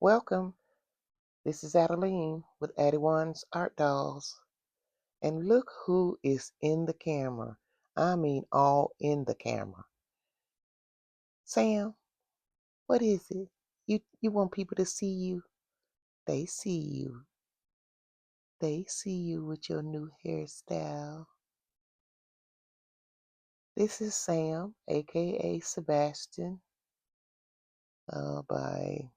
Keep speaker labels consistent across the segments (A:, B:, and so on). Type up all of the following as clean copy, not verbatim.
A: Welcome. This is Adeline with adejuansartdolls. And look who is in the camera. I mean all in the camera. Sam, what is it? You want people to see you? They see you. They see you with your new hairstyle. This is Sam, aka Sebastian, by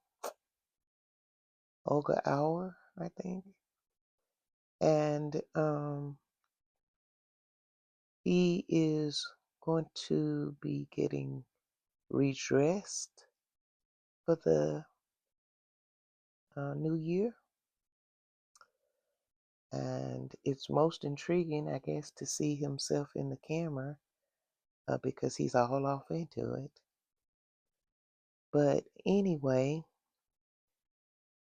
A: Olga Hour, I think. And he is going to be getting redressed for the new year. And it's most intriguing, I guess, to see himself in the camera because he's all off into it. But anyway,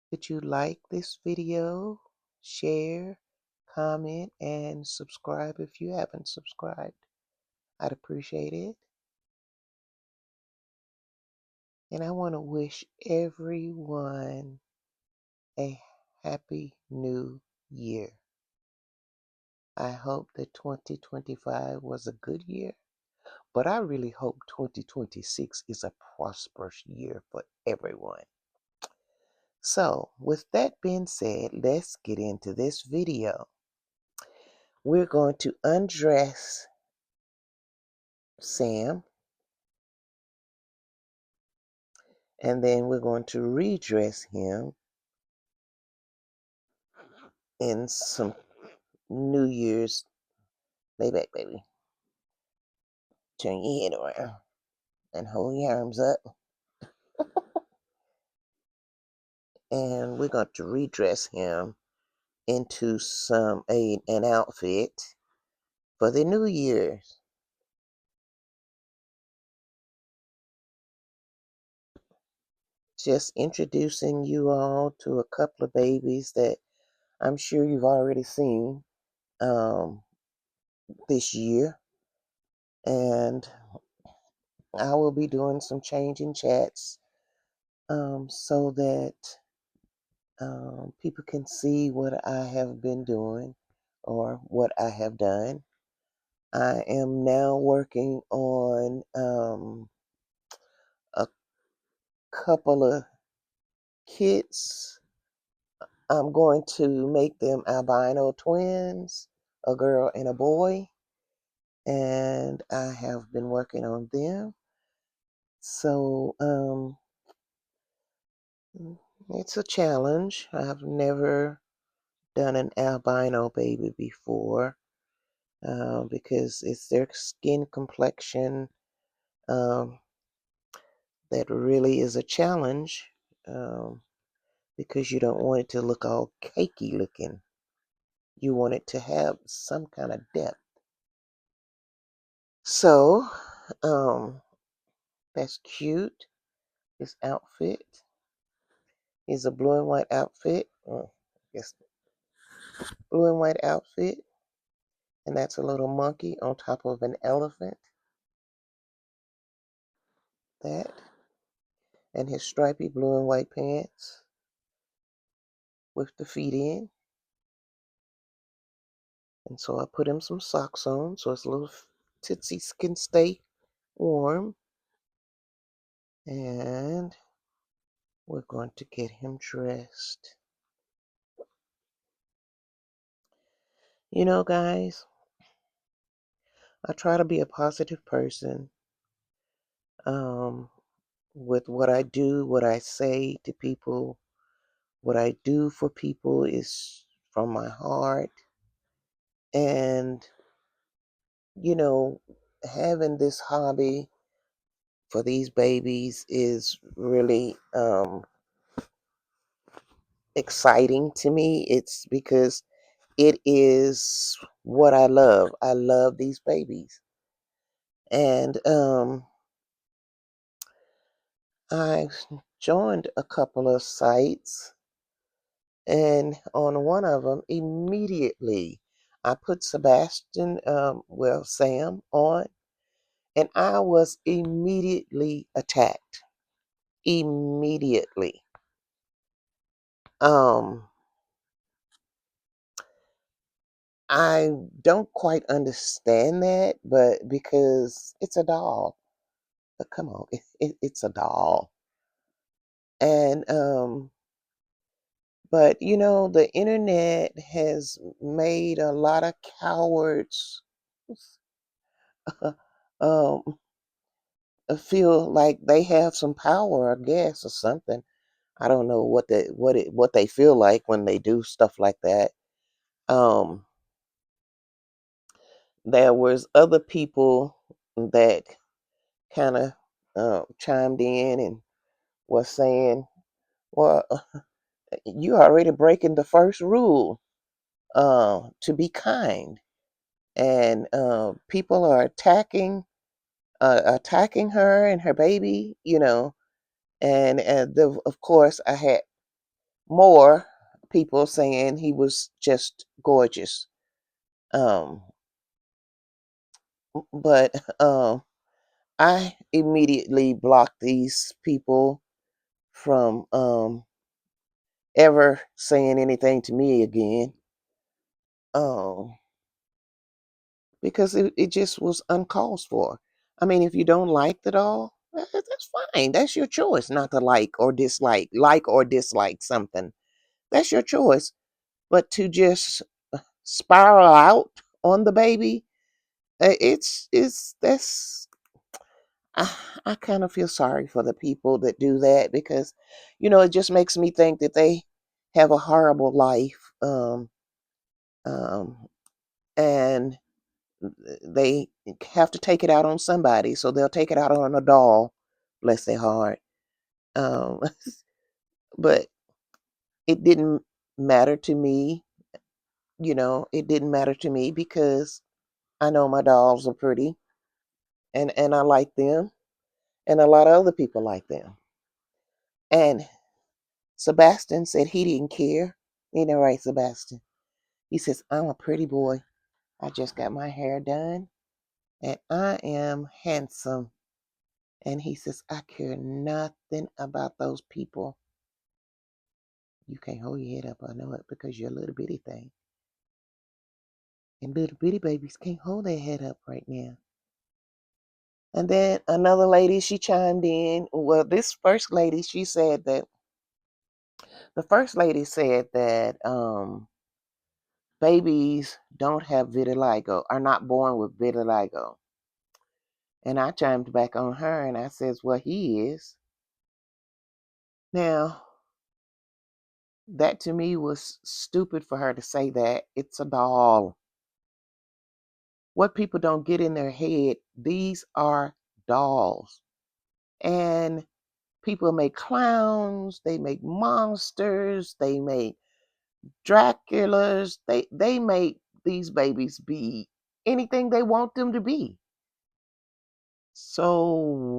A: could you like this video, share, comment, and subscribe if you haven't subscribed? I'd appreciate it. And I want to wish everyone a happy new year. I hope that 2025 was a good year, but I really hope 2026 is a prosperous year for everyone. So, with that being said, let's get into this video. We're going to undress Sam, and then we're going to redress him in some New Year's. Lay back, baby. Turn your head around and hold your arms up. And we're going to redress him into an outfit for the New Year's. Just introducing you all to a couple of babies that I'm sure you've already seen this year. And I will be doing some changing chats so that people can see what I have been doing or what I have done. I am now working on a couple of kits. I'm going to make them albino twins, a girl and a boy, and I have been working on them. So it's a challenge. I've never done an albino baby before because it's their skin complexion that really is a challenge because you don't want it to look all cakey looking. You want it to have some kind of depth. So that's cute. This outfit is a blue and white outfit. Yes, blue and white outfit. And that's a little monkey on top of an elephant. That. And his stripy blue and white pants with the feet in. And so I put him some socks on so his little tootsies can stay warm. And we're going to get him dressed. You know, guys, I try to be a positive person with what I do, what I say to people. What I do for people is from my heart. And, you know, having this hobby for these babies is really exciting to me. It's because it is what I love. I love these babies. And I joined a couple of sites, and on one of them, immediately I put Sam on, and I was immediately attacked. Immediately. Um, I don't quite understand that, but because it's a doll. But come on, it's a doll. And but the internet has made a lot of cowards um feel like they have some power, I guess, or something. I don't know what they feel like when they do stuff like that. Um, there was other people that kind of chimed in and was saying, "Well, you already breaking the first rule, to be kind," and people are attacking her and her baby, and of course I had more people saying he was just gorgeous. Um, but I immediately blocked these people from ever saying anything to me again. Um, because it just was uncalled for. I mean, if you don't like the doll, that's fine. That's your choice not to like or dislike something. That's your choice. But to just spiral out on the baby, it's that's I, I kind of feel sorry for the people that do that because, it just makes me think that they have a horrible life, um, and they have to take it out on somebody, so they'll take it out on a doll. Bless their heart. Um, but it didn't matter to me. It didn't matter to me because I know my dolls are pretty, and I like them, and a lot of other people like them. And Sebastian said he didn't care. You know, right, Sebastian? He says, I'm a pretty boy. I just got my hair done and I am handsome. And he says, I care nothing about those people. You can't hold your head up, I know it, because you're a little bitty thing. And little bitty babies can't hold their head up right now. And then another lady, she chimed in. Well, this first lady, she said that the first lady said that babies don't have vitiligo, are not born with vitiligo. And I chimed back on her and I says, well, he is. Now, that to me was stupid for her to say that. It's a doll. What people don't get in their head, these are dolls. And people make clowns, they make monsters, they make Draculas, they make these babies be anything they want them to be. So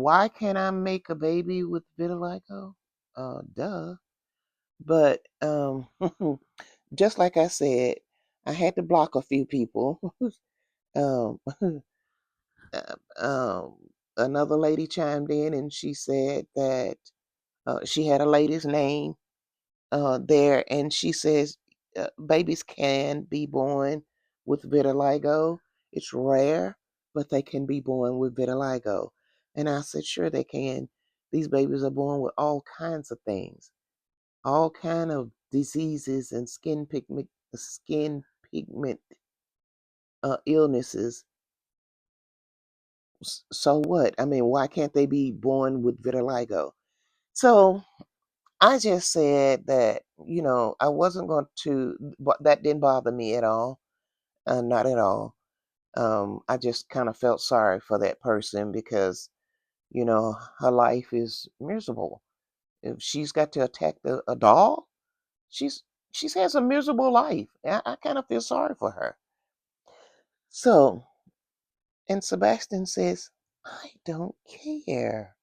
A: why can't I make a baby with vitiligo? Duh. But just like I said, I had to block a few people. um, um, another lady chimed in and she said that she had a lady's name there, and she says babies can be born with vitiligo. It's rare, but they can be born with vitiligo. And I said, sure they can. These babies are born with all kinds of things, all kind of diseases and skin pigment illnesses. So what? I mean, why can't they be born with vitiligo? So I just said that, I wasn't going to, but that didn't bother me at all. Not at all. I just kind of felt sorry for that person because, her life is miserable. If she's got to attack a doll, she's she has a miserable life. I kind of feel sorry for her. So, and Sebastian says, I don't care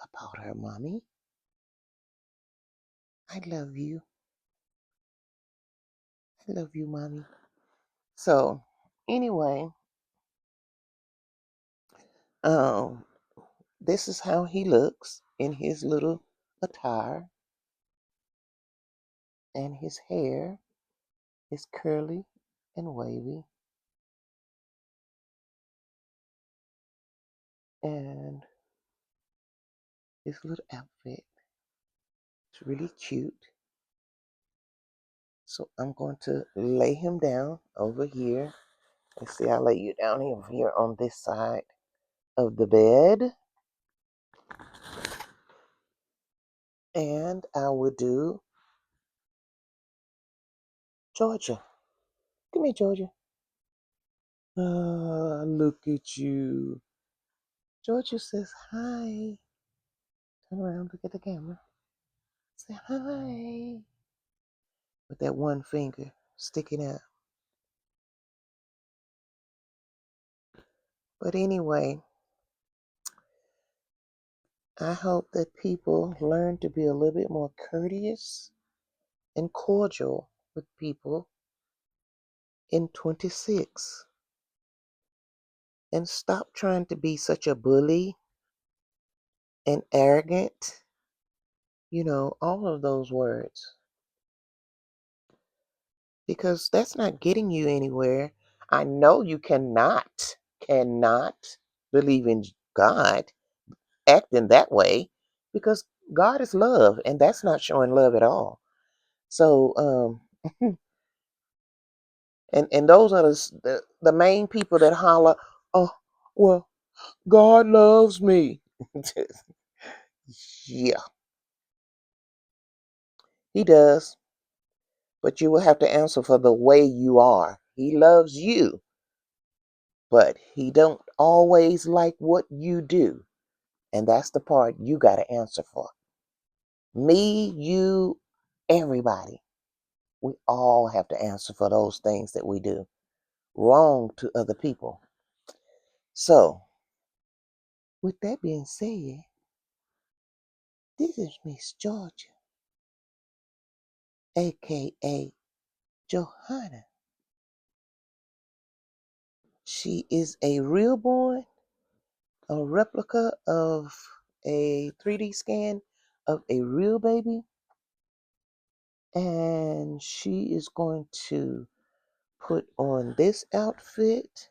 A: about her, mommy. I love you. I love you, mommy. So, anyway, um, this is how he looks in his little attire. And his hair is curly and wavy. And his little outfit is really cute. So I'm going to lay him down over here. Let's see, I'll lay you down here on this side of the bed. And I will do Jorja. Come here, Jorja. Look at you. Jorja says hi. Turn around, look at the camera. Say hi. With that one finger sticking out. But anyway, I hope that people learn to be a little bit more courteous and cordial with people in 26. And stop trying to be such a bully and arrogant. You know, all of those words. Because that's not getting you anywhere. I know you cannot believe in God acting that way because God is love and that's not showing love at all. So, and those are the main people that holler, oh, well, God loves me. Yeah, he does. But you will have to answer for the way you are. He loves you, but he don't always like what you do. And that's the part you got to answer for. Me, you, everybody. We all have to answer for those things that we do wrong to other people. So, with that being said, this is Miss Jorja, aka Johanna. She is a real born, a replica of a 3D scan of a real baby. And she is going to put on this outfit.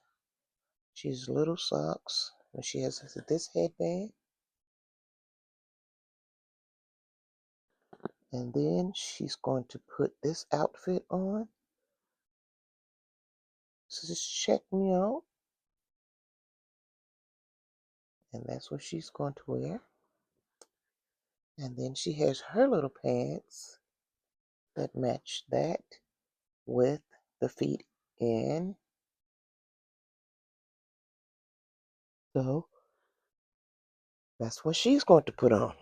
A: She's little socks. And she has this headband. And then she's going to put this outfit on. So just check me out. And that's what she's going to wear. And then she has her little pants that match that with the feet in. So that's what she's going to put on.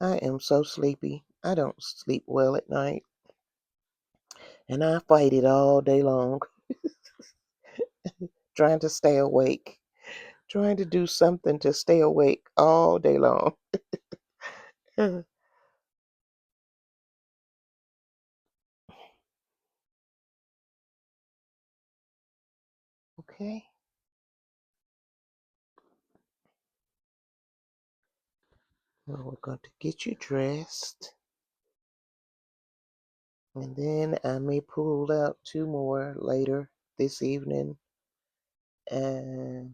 A: I am so sleepy. I don't sleep well at night. And I fight it all day long, trying to stay awake, trying to do something to stay awake all day long. Okay. Well, we're going to get you dressed. And then I may pull out 2 more later this evening and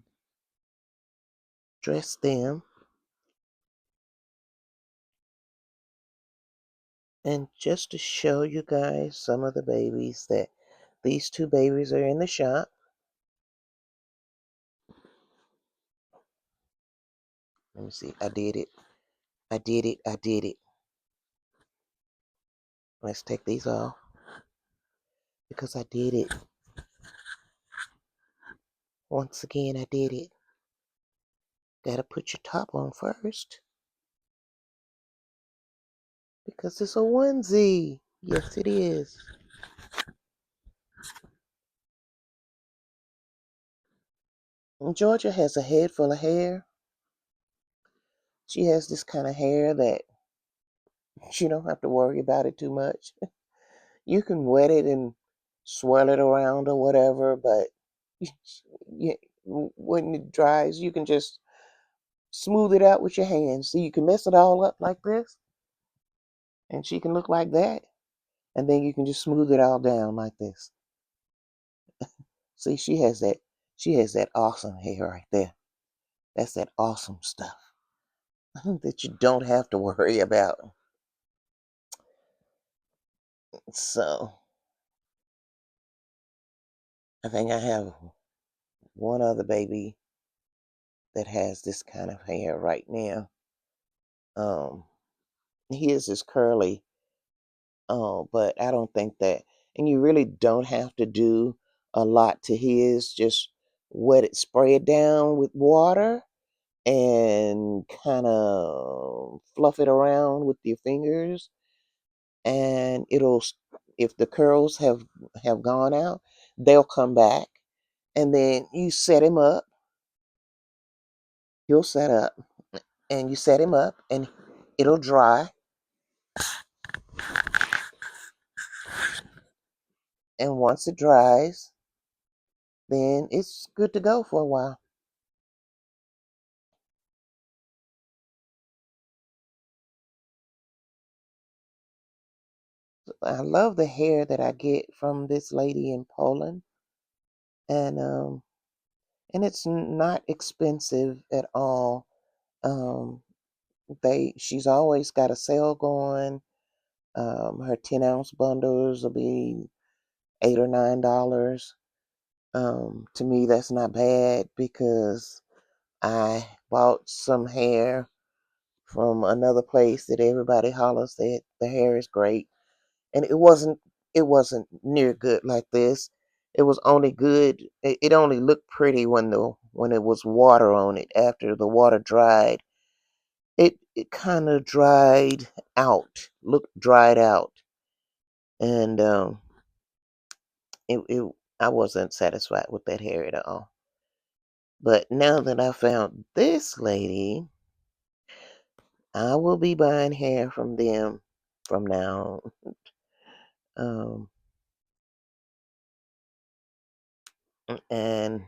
A: dress them. And just to show you guys some of the babies that these 2 babies are in the shop. Let me see. I did it. I did it. I did it. Let's take these off because I did it. Once again, I did it. Gotta put your top on first because it's a onesie. Yes, it is. And Georgia has a head full of hair. She has this kind of hair that you don't have to worry about it too much. You can wet it and swirl it around or whatever, but you, when it dries, you can just smooth it out with your hands. So you can mess it all up like this. And she can look like that. And then you can just smooth it all down like this. See, she has that awesome hair right there. That's that awesome stuff that you don't have to worry about. So I think I have one other baby that has this kind of hair right now. Um, his is curly, but I don't think that, and you really don't have to do a lot to his. Just wet it, spray it down with water, and kind of fluff it around with your fingers, and if the curls have gone out, they'll come back, and then you set him up. He'll set up, and you set him up, and it'll dry, and once it dries, then it's good to go for a while. I love the hair that I get from this lady in Poland, and it's not expensive at all. Um, she's always got a sale going. Her 10-ounce bundles will be $8 or $9. To me, that's not bad because I bought some hair from another place that everybody hollers that the hair is great, and it wasn't near good like this. It was only good. It only looked pretty when it was water on it. After the water dried, it kind of dried out, looked dried out, and it I wasn't satisfied with that hair at all. But now that I found this lady, I will be buying hair from them from now on. And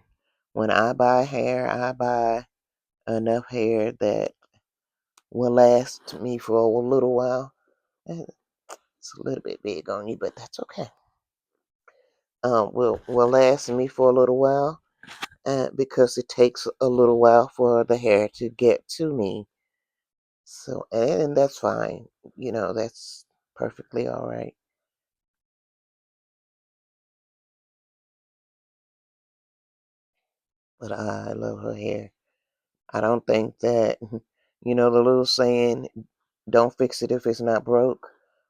A: when I buy hair, I buy enough hair that will last me for a little while. It's a little bit big on you, but that's okay. Will last me for a little while, because it takes a little while for the hair to get to me. So, and that's fine. That's perfectly all right. But I love her hair. I don't think that, the little saying, don't fix it if it's not broke.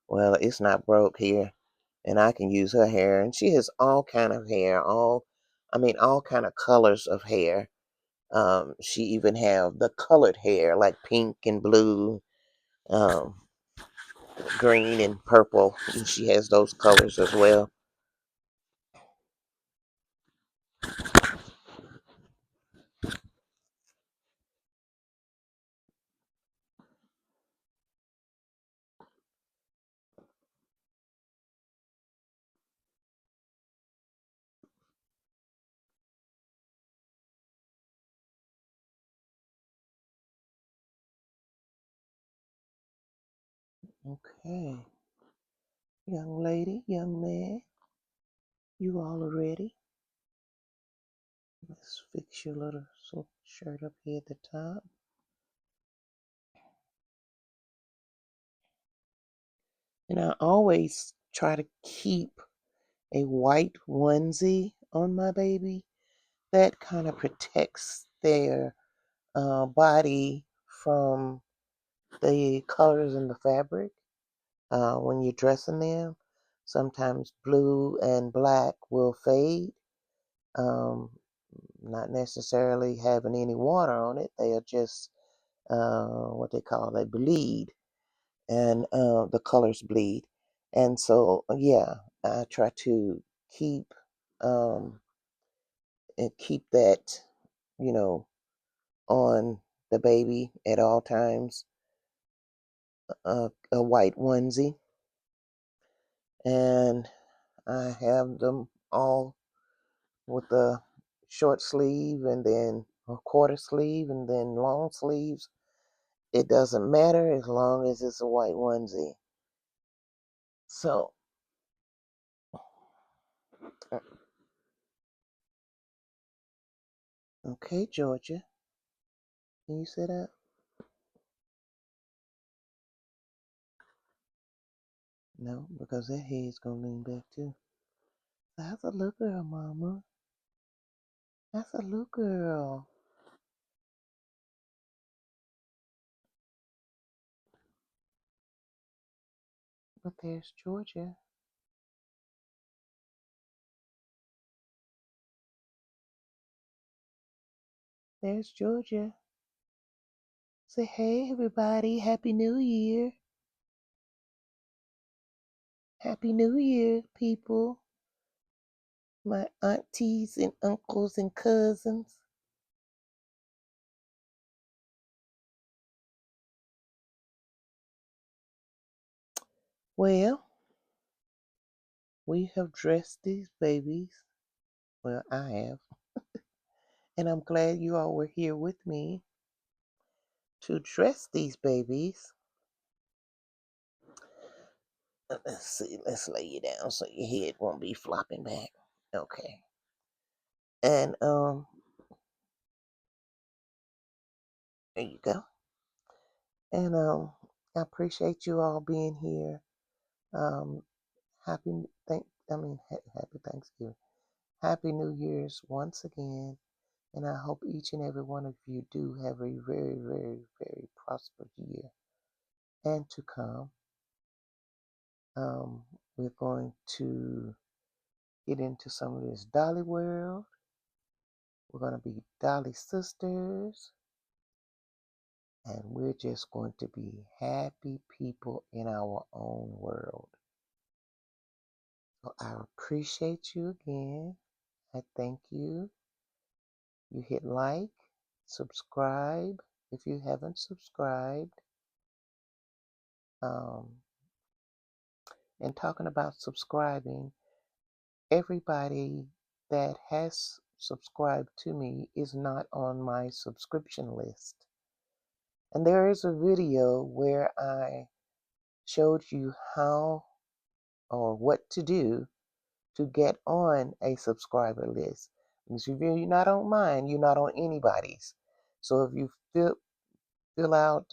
A: Well, it's not broke here, and I can use her hair. And she has all kind of hair, all kind of colors of hair. She even have the colored hair, like pink and blue, um, green and purple. And she has those colors as well. Okay, young lady, young man, you all are ready. Let's fix your little shirt up here at the top. And I always try to keep a white onesie on my baby. That kind of protects their body from the colors in the fabric when you're dressing them. Sometimes blue and black will fade, um, not necessarily having any water on it. They are just what they call they bleed, and the colors bleed. And so, yeah, I try to keep um, keep that, you know, on the baby at all times, a white onesie, and I have them all with a short sleeve and then a quarter sleeve and then long sleeves. It doesn't matter as long as it's a white onesie. So, okay, Georgia, can you sit up? No, because that head's gonna lean back too. That's a little girl, Mama. That's a little girl. But there's Georgia. There's Georgia. Say, hey, everybody. Happy New Year. Happy New Year, people. My aunties and uncles and cousins. Well, we have dressed these babies. Well, I have. And I'm glad you all were here with me to dress these babies. Let's see, let's lay you down so your head won't be flopping back. Okay. And there you go. And I appreciate you all being here. Um happy Thanksgiving. Happy New Year's once again. And I hope each and every one of you do have a very, very, very prosperous year and to come. Um, we're going to get into some of this Dolly world. We're going to be Dolly sisters. And we're just going to be happy people in our own world. So I appreciate you again. I thank you. You hit like, subscribe if you haven't subscribed. And talking about subscribing, everybody that has subscribed to me is not on my subscription list. And there is a video where I showed you how or what to do to get on a subscriber list. Because if you're not on mine, you're not on anybody's. So if you fill out,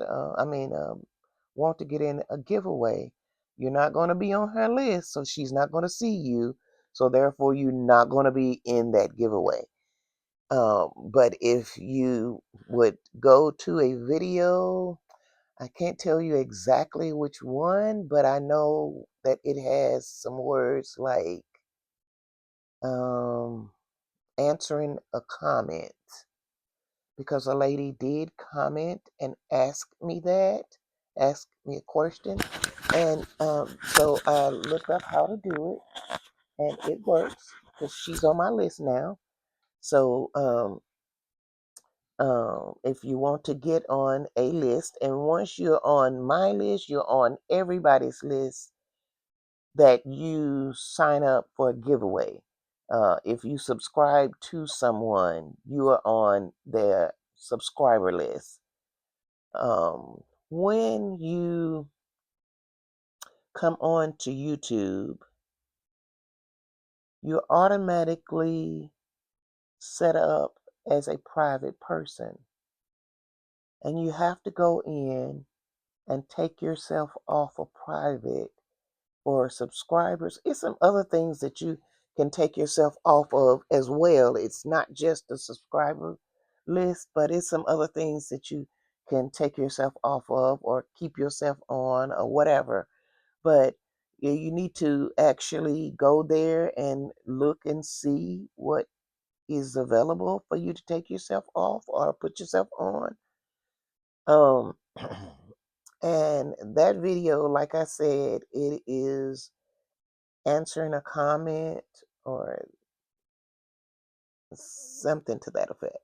A: want to get in a giveaway, you're not going to be on her list, so she's not going to see you. So therefore, you're not going to be in that giveaway. But if you would go to a video, I can't tell you exactly which one, but I know that it has some words like um, answering a comment, because a lady did comment and ask me a question. And so I looked up how to do it, and it works because she's on my list now. So if you want to get on a list, and once you're on my list, you're on everybody's list that you sign up for a giveaway. If you subscribe to someone, you are on their subscriber list. When you come on to YouTube, you're automatically set up as a private person. And you have to go in and take yourself off of private for subscribers. It's some other things that you can take yourself off of as well. It's not just the subscriber list, but it's some other things that you can take yourself off of or keep yourself on or whatever. But you need to actually go there and look and see what is available for you to take yourself off or put yourself on. Um, and that video, like I said, it is answering a comment or something to that effect.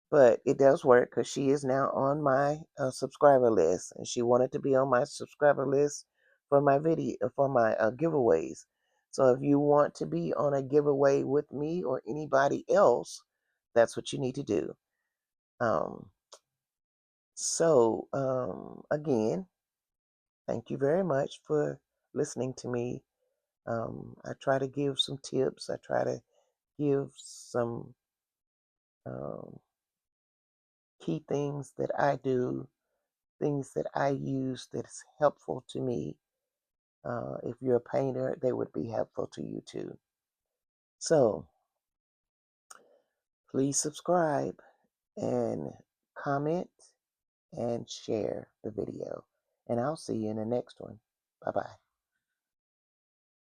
A: But it does work because she is now on my subscriber list, and she wanted to be on my subscriber list for my video for my giveaways. So if you want to be on a giveaway with me or anybody else, that's what you need to do. Again, thank you very much for listening to me. I try to give some tips. I try to give some um, key things that I do, things that I use that's helpful to me. If you're a painter, they would be helpful to you too. So please subscribe and comment and share the video. And I'll see you in the next one. Bye bye.